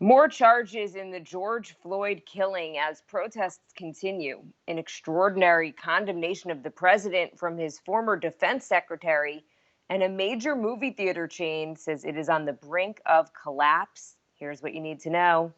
More charges in the George Floyd killing as protests continue. An extraordinary condemnation of the president from his former defense secretary, and a major movie theater chain says it is on the brink of collapse. Here's what you need to know.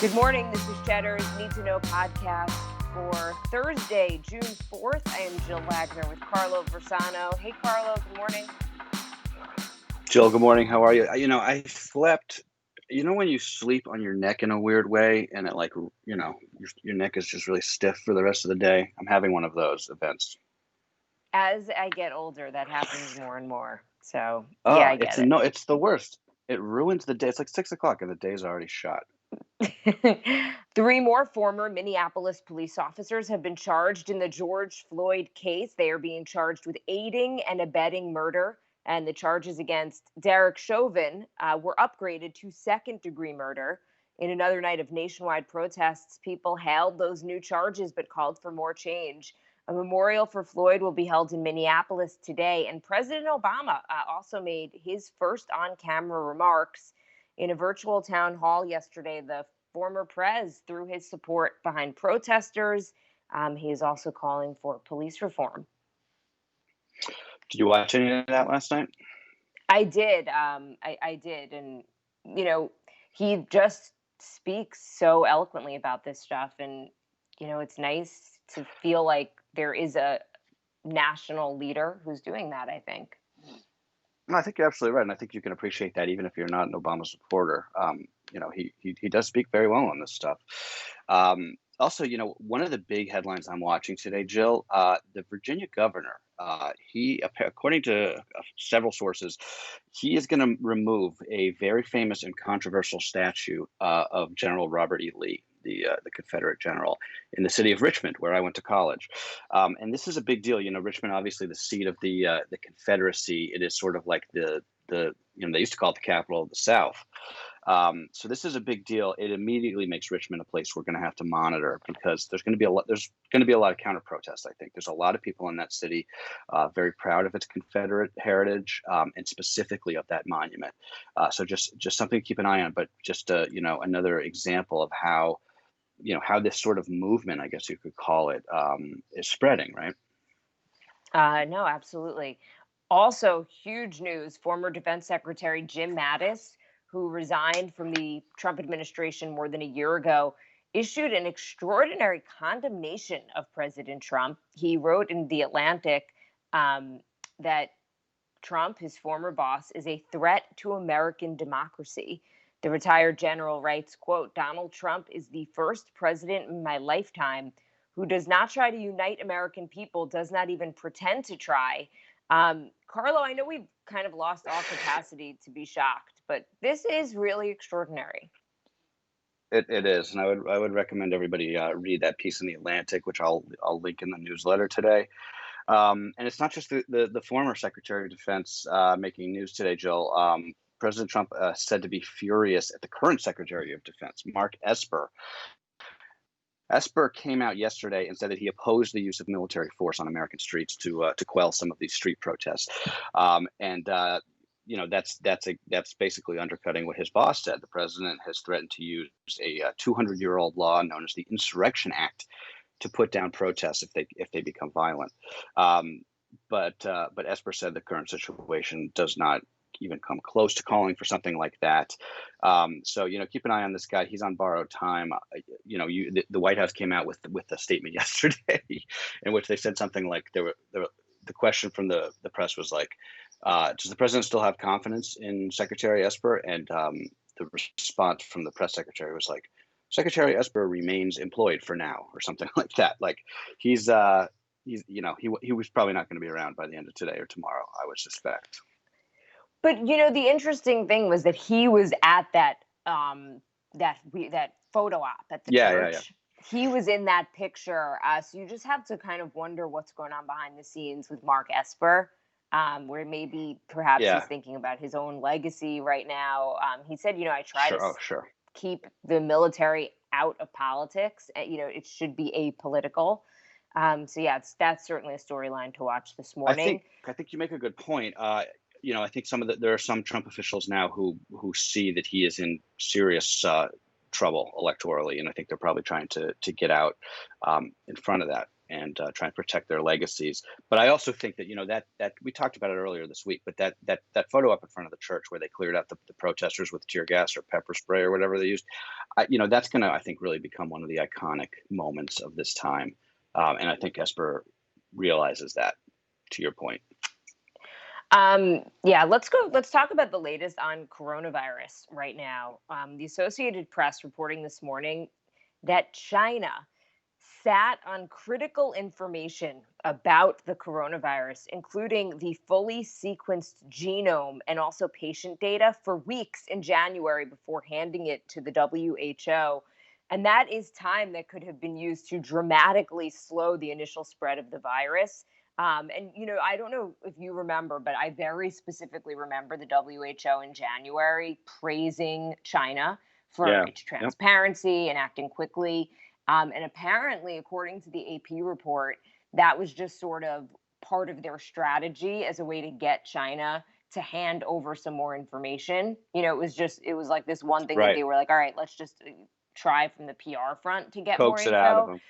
Good morning. This is Cheddar's Need2Know podcast for Thursday, June 4th. I am Jill Wagner with Carlo Versano. Hey, Carlo. Good morning. Jill, good morning. How are you? I slept, when you sleep on your neck in a weird way and it your neck is just really stiff for the rest of the day. I'm having one of those events. As I get older, that happens more and more. So, I get it. No, it's the worst. It ruins the day. It's like 6 o'clock and the day's already shot. 3 more former Minneapolis police officers have been charged in the George Floyd case. They are being charged with aiding and abetting murder. And the charges against Derek Chauvin were upgraded to second-degree murder. In another night of nationwide protests, people hailed those new charges but called for more change. A memorial for Floyd will be held in Minneapolis today. And President Obama also made his first on-camera remarks in a virtual town hall yesterday. The former prez threw his support behind protesters. He is also calling for police reform. Did you watch any of that last night? I did. I did. And, he just speaks so eloquently about this stuff. And, it's nice to feel like there is a national leader who's doing that, I think. No, I think you're absolutely right. And I think you can appreciate that even if you're not an Obama supporter. He does speak very well on this stuff. Also, one of the big headlines I'm watching today, Jill, the Virginia governor, he, according to several sources, he is going to remove a very famous and controversial statue of General Robert E. Lee, the Confederate general, in the city of Richmond, where I went to college. And this is a big deal. Richmond, obviously the seat of the Confederacy. It is sort of like the they used to call it the capital of the South. So this is a big deal. It immediately makes Richmond a place we're going to have to monitor because there's going to be a lot of counter protests. I think there's a lot of people in that city very proud of its Confederate heritage and specifically of that monument. So just something to keep an eye on. But just another example of how this sort of movement, I guess you could call it, is spreading, right? No, absolutely. Also, huge news, former Defense Secretary JimMattis, who resigned from the Trump administration more than a year ago, issued an extraordinary condemnation of President Trump. He wrote in The Atlantic that Trump, his former boss, is a threat to American democracy. The retired general writes, quote, "Donald Trump is the first president in my lifetime who does not try to unite American people, does not even pretend to try." Carlo, I know we've kind of lost all capacity to be shocked, but this is really extraordinary. It is, and I would recommend everybody read that piece in The Atlantic, which I'll link in the newsletter today. And it's not just the former Secretary of Defense making news today, Jill. President Trump said to be furious at the current Secretary of Defense, Mark Esper. Esper came out yesterday and said that he opposed the use of military force on American streets to quell some of these street protests, that's basically undercutting what his boss said. The president has threatened to use a 200-year-old law known as the Insurrection Act to put down protests if they become violent. But Esper said the current situation does not even come close to calling for something like that. So keep an eye on this guy. He's on borrowed time. The White House came out with a statement yesterday in which they said something like the question from the press was like, does the president still have confidence in Secretary Esper? And the response from the press secretary was like, Secretary Esper remains employed for now, or something like that. Like he was probably not going to be around by the end of today or tomorrow, I would suspect. But the interesting thing was that he was at that photo op at the church. Yeah. He was in that picture. So you just have to kind of wonder what's going on behind the scenes with Mark Esper, where maybe perhaps he's thinking about his own legacy right now. He said, I try to keep the military out of politics. It should be apolitical. So yeah, that's certainly a storyline to watch this I morning. think I think you make a good point. I think there are some Trump officials now who see that he is in serious trouble electorally, and I think they're probably trying to get out in front of that and try and protect their legacies. But I also think that that we talked about it earlier this week, but that photo up in front of the church where they cleared out the protesters with tear gas or pepper spray or whatever they used, that's going to, I think, really become one of the iconic moments of this time. And I think Esper realizes that, to your point. Yeah, let's talk about the latest on coronavirus right now. The Associated Press reporting this morning that China sat on critical information about the coronavirus, including the fully sequenced genome and also patient data, for weeks in January before handing it to the WHO. And that is time that could have been used to dramatically slow the initial spread of the virus. I don't know if you remember, but I very specifically remember the WHO in January praising China for Yeah. its Yep. transparency and acting quickly. And apparently, according to the AP report, that was just sort of part of their strategy as a way to get China to hand over some more information. It was like this one thing that Right. they were like, all right, let's just try from the PR front to get more Coax it out of info. them.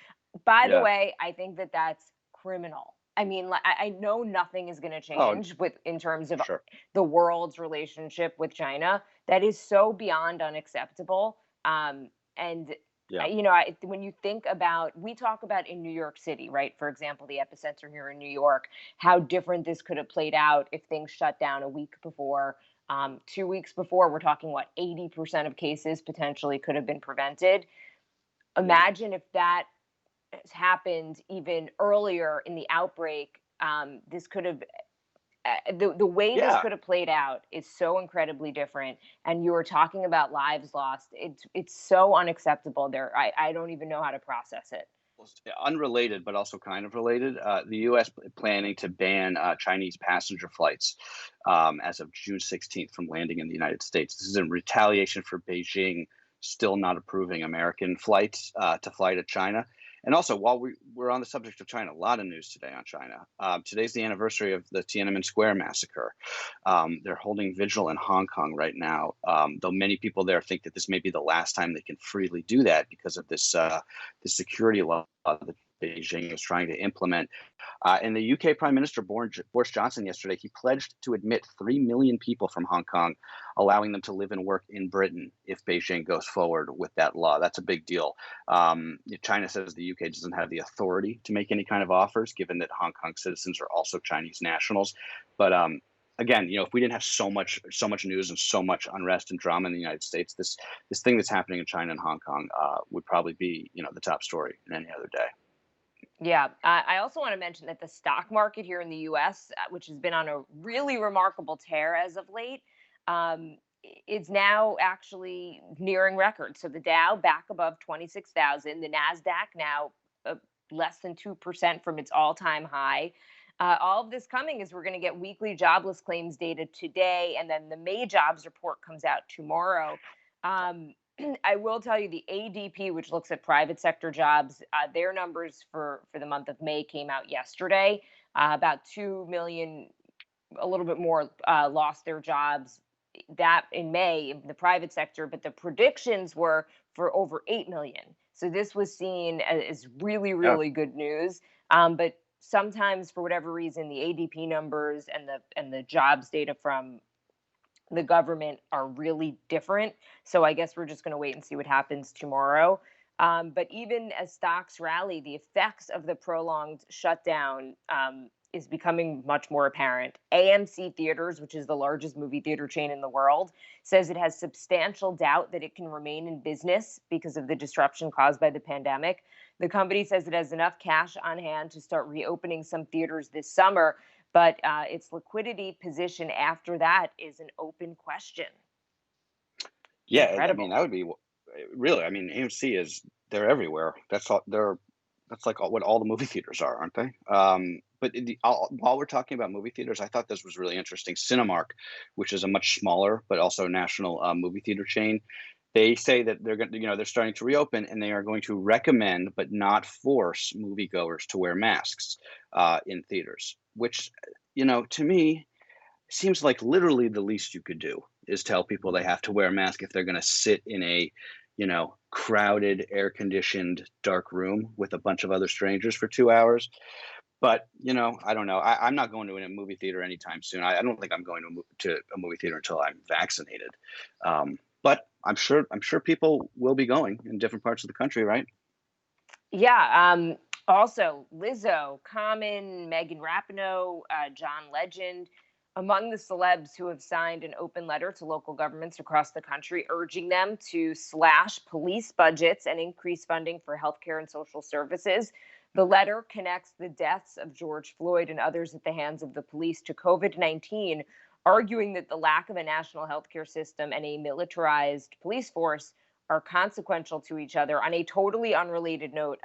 By the Yeah. way, I think that that's criminal. I mean, I know nothing is going to Oh, change in terms of sure. the world's relationship with China. That is so beyond unacceptable. And Yeah. when you think about, we talk about in New York City, right? For example, the epicenter here in New York, how different this could have played out if things shut down a week before. 2 weeks before, we're talking what 80% of cases potentially could have been prevented. Yeah. Imagine if that has happened even earlier in the outbreak. This could have the way this Yeah. could have played out is so incredibly different. And you were talking about lives lost. It's so unacceptable. I don't even know how to process it. Unrelated, but also kind of related. The U.S. planning to ban Chinese passenger flights as of June 16th from landing in the United States. This is in retaliation for Beijing still not approving American flights to fly to China. And also, while we're on the subject of China, a lot of news today on China. Today's the anniversary of the Tiananmen Square massacre. They're holding vigil in Hong Kong right now, though many people there think that this may be the last time they can freely do that because of this security law that Beijing is trying to implement. And the UK Prime Minister Boris Johnson yesterday, he pledged to admit 3 million people from Hong Kong, allowing them to live and work in Britain if Beijing goes forward with that law. That's a big deal. China says the UK doesn't have the authority to make any kind of offers, given that Hong Kong citizens are also Chinese nationals. But again, if we didn't have so much news and so much unrest and drama in the United States, this thing that's happening in China and Hong Kong would probably be the top story in any other day. Yeah. I also want to mention that the stock market here in the US, which has been on a really remarkable tear as of late, is now actually nearing records. So the Dow back above 26,000, the NASDAQ now less than 2% from its all time high. All of this coming is we're going to get weekly jobless claims data today, and then the May jobs report comes out tomorrow. I will tell you the ADP, which looks at private sector jobs, their numbers for the month of May came out yesterday. About 2 million, a little bit more, lost their jobs that in May in the private sector, but the predictions were for over 8 million. So this was seen as really, Yeah. really good news. But sometimes, for whatever reason, the ADP numbers and the jobs data from the government are really different. So I guess we're just going to wait and see what happens tomorrow. But even as stocks rally, the effects of the prolonged shutdown is becoming much more apparent. AMC Theaters, which is the largest movie theater chain in the world, says it has substantial doubt that it can remain in business because of the disruption caused by the pandemic. The company says it has enough cash on hand to start reopening some theaters this summer, but its liquidity position after that is an open question. Yeah, I mean Incredible. that would be really. I mean, AMC they're everywhere. That's like what all the movie theaters are, aren't they? But while we're talking about movie theaters, I thought this was really interesting. Cinemark, which is a much smaller but also national movie theater chain, They say that they're going to, they're starting to reopen, and they are going to recommend but not force moviegoers to wear masks in theaters, which, to me seems like literally the least you could do is tell people they have to wear a mask if they're going to sit in a, crowded, air conditioned, dark room with a bunch of other strangers for 2 hours. But, I don't know. I'm not going to a movie theater anytime soon. I don't think I'm going to a movie theater until I'm vaccinated. But I'm sure people will be going in different parts of the country, right? Yeah. Also, Lizzo, Common, Megan Rapinoe, John Legend, among the celebs who have signed an open letter to local governments across the country urging them to slash police budgets and increase funding for healthcare and social services. The letter connects the deaths of George Floyd and others at the hands of the police to COVID-19, arguing that the lack of a national healthcare system and a militarized police force are consequential to each other. On a totally unrelated note,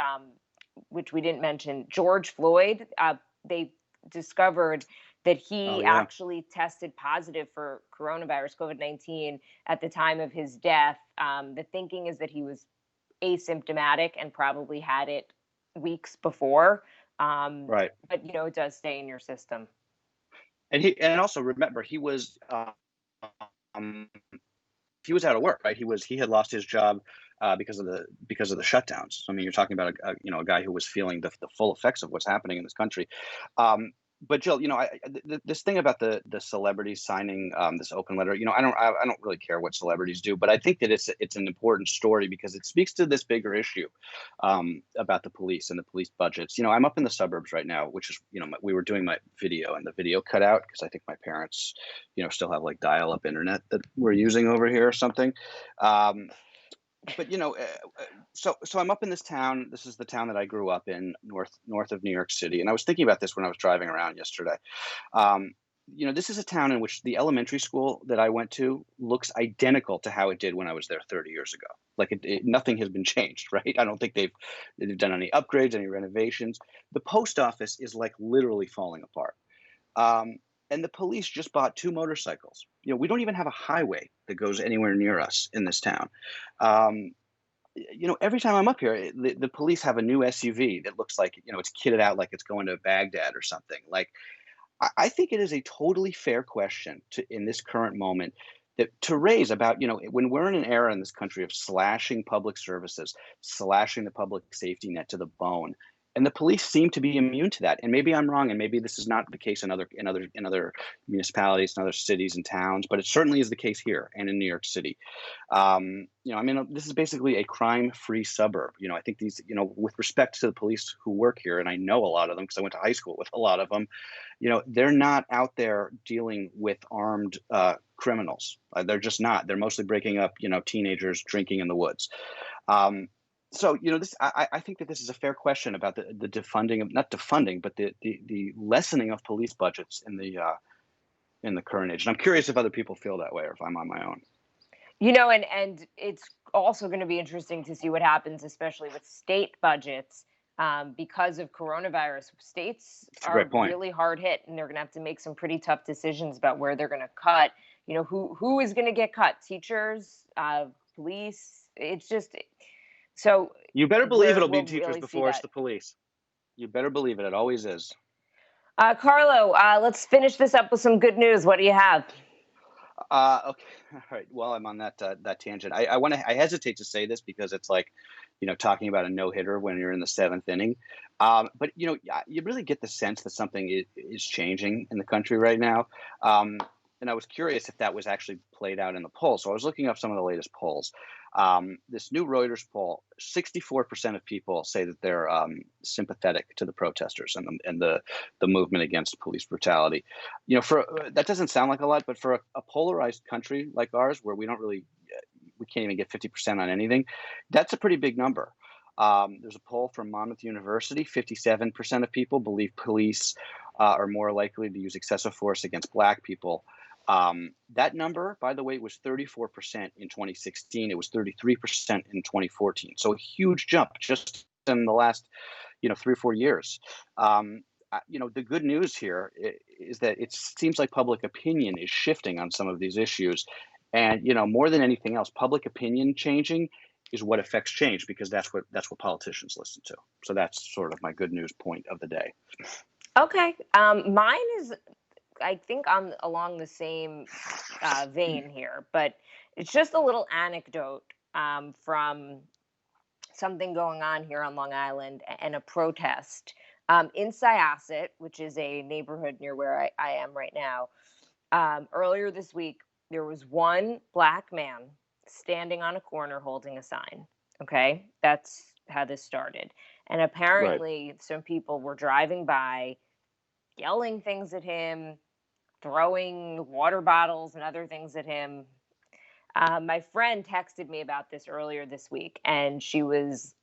which we didn't mention, George Floyd, they discovered that Oh, he yeah. actually tested positive for coronavirus, COVID-19, at the time of his death. The thinking is that he was asymptomatic and probably had it weeks before. Right. But, it does stay in your system. And also remember, um, he was out of work, right? He had lost his job because of the shutdowns. I mean, you're talking about a guy who was feeling the full effects of what's happening in this country. Um, but Jill, this thing about the celebrities signing this open letter, I don't really care what celebrities do, but I think that it's an important story because it speaks to this bigger issue about the police and the police budgets. I'm up in the suburbs right now, which is, we were doing my video and the video cut out because I think my parents, still have like dial-up internet that we're using over here or something. Um, but so I'm up in this town. This is the town that I grew up in, north of New York City, and I was thinking about this when I was driving around yesterday. Um, this is a town in which the elementary school that I went to looks identical to how it did when I was there 30 years ago. Like nothing has been changed, right? I don't think they've done any upgrades, any renovations. The post office is like literally falling apart. Um, and the police just bought two motorcycles. We don't even have a highway that goes anywhere near us in this town. Um, every time I'm up here, the police have a new SUV that looks like, it's kitted out like it's going to Baghdad or something. Like, I think it is a totally fair question in this current moment to raise about, when we're in an era in this country of slashing public services, slashing the public safety net to the bone, and the police seem to be immune to that. And maybe I'm wrong, and maybe this is not the case in other municipalities and other cities and towns, but it certainly is the case here and in New York City. I mean, this is basically a crime-free suburb. I think these, with respect to the police who work here, and I know a lot of them because I went to high school with a lot of them, they're not out there dealing with armed criminals. They're just not. They're mostly breaking up, teenagers drinking in the woods. Um, so, I think that this is a fair question about the defunding of, not defunding, but the lessening of police budgets in the current age. And I'm curious if other people feel that way or if I'm on my own. And it's also going to be interesting to see what happens, especially with state budgets, because of coronavirus. States It's a are great point. really hard hit, and they're going to have to make some pretty tough decisions about where they're going to cut. Who is going to get cut? Teachers, police. It's just so You better believe where it'll be we'll teachers really see before it's that. the police. You better believe it. It always is. Carlo, let's finish this up with some good news. What do you have? Okay. All right. Well, I'm on that tangent. I hesitate to say this because it's like, talking about a no hitter when you're in the seventh inning. But you really get the sense that something is changing in the country right now. And I was curious if that was actually played out in the polls. So I was looking up some of the latest polls. This new Reuters poll, 64% of people say that they're sympathetic to the protesters and the movement against police brutality. For that doesn't sound like a lot, but for a polarized country like ours, where we can't even get 50% on anything, that's a pretty big number. There's a poll from Monmouth University. 57% of people believe police are more likely to use excessive force against Black people. That number, by the way, was 34% in 2016. It was 33% in 2014. So a huge jump just in the last, 3 or 4 years. The good news here is that it seems like public opinion is shifting on some of these issues. And, more than anything else, public opinion changing is what affects change, because that's what politicians listen to. So that's sort of my good news point of the day. Okay. Mine is, I think I'm along the same vein here, but it's just a little anecdote from something going on here on Long Island and a protest in Syosset, which is a neighborhood near where I am right now. Earlier this week, there was one black man standing on a corner holding a sign. Okay, that's how this started. And Right. apparently, some people were driving by, yelling things at him, throwing water bottles and other things at him. My friend texted me about this earlier this week, and she was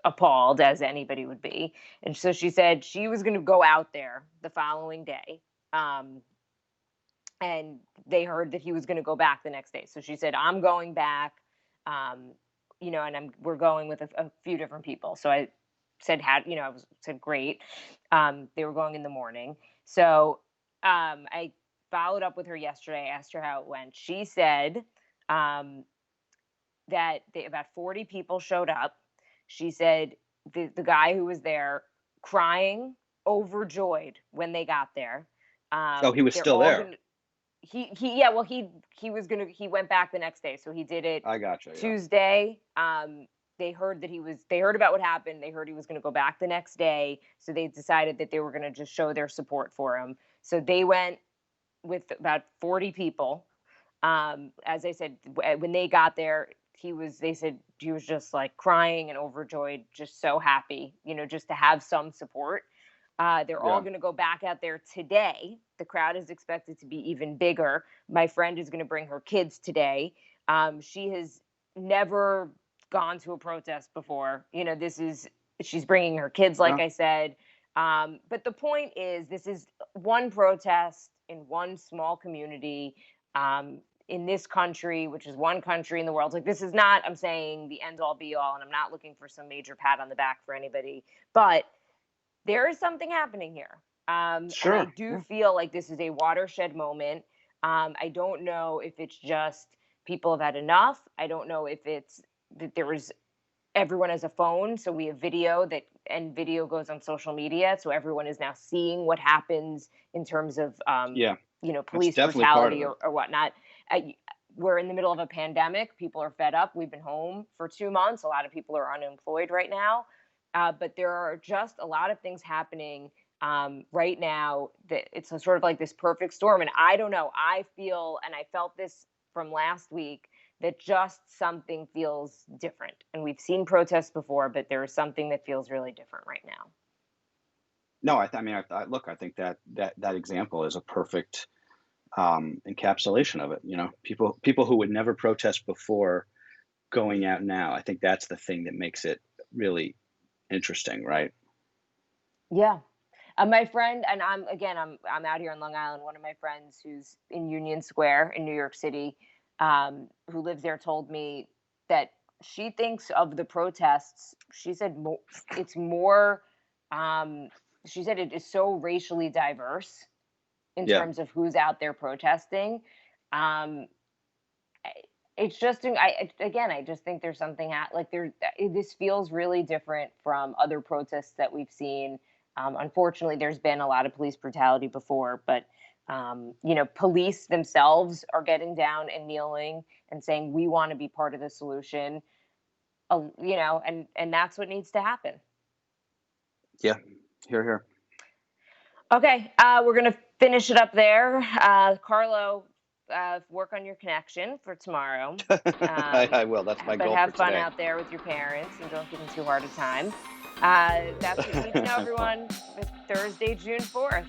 appalled, as anybody would be. And so she said she was going to go out there the following day. Um, and they heard that he was going to go back the next day. So she said, "I'm going back," um, and we're going with a few different people. So I said, said great. They were going in the morning. So I followed up with her yesterday, asked her how it went. She said um, that about 40 people showed up. She said the guy who was there crying, overjoyed when they got there. Oh, he was They're still all there. gonna he went back the next day, so he did it I gotcha. Yeah. Tuesday. They heard about what happened. They heard he was going to go back the next day, so they decided that they were going to just show their support for him. So they went with about 40 people. As I said, when they got there, they said he was just like crying and overjoyed, just so happy, just to have some support. They're all Yeah. going to go back out there today. The crowd is expected to be even bigger. My friend is going to bring her kids today. She has never gone to a protest before. She's bringing her kids, like Oh, I said. But the point is, this is one protest in one small community in this country, which is one country in the world. Like, this is not, I'm saying, the end all be all, and I'm not looking for some major pat on the back for anybody. But there is something happening here. And I sure. do Yeah. feel like this is a watershed moment. I don't know if it's just people have had enough. I don't know if it's that everyone has a phone, so we have and video goes on social media, so everyone is now seeing what happens in terms of Yeah. That's police definitely part brutality of it. or whatnot. We're in the middle of a pandemic. People are fed up. We've been home for 2 months. A lot of people are unemployed right now. But there are just a lot of things happening right now that it's sort of like this perfect storm. And I don't know. I feel, and I felt this from last week, that just something feels different. And we've seen protests before, but there is something that feels really different right now. No, I mean, look, I think that example is a perfect encapsulation of it. People who would never protest before going out now. I think that's the thing that makes it really interesting, right? Yeah. My friend, and I'm out here on Long Island. One of my friends who's in Union Square in New York City, who lives there, told me that she thinks of the protests. She said it's more. Um, she said it is so racially diverse in Yeah. terms of who's out there protesting. Um, it's just I just think there's something like this feels really different from other protests that we've seen. Unfortunately, there's been a lot of police brutality before, but police themselves are getting down and kneeling and saying we want to be part of the solution. And that's what needs to happen. Yeah. Here. Okay, we're gonna finish it up there. Carlo, work on your connection for tomorrow. I will. That's my But goal for have fun today. out there with your parents and don't give them too hard a time. That's what you need to know, everyone. It's Thursday, June 4th.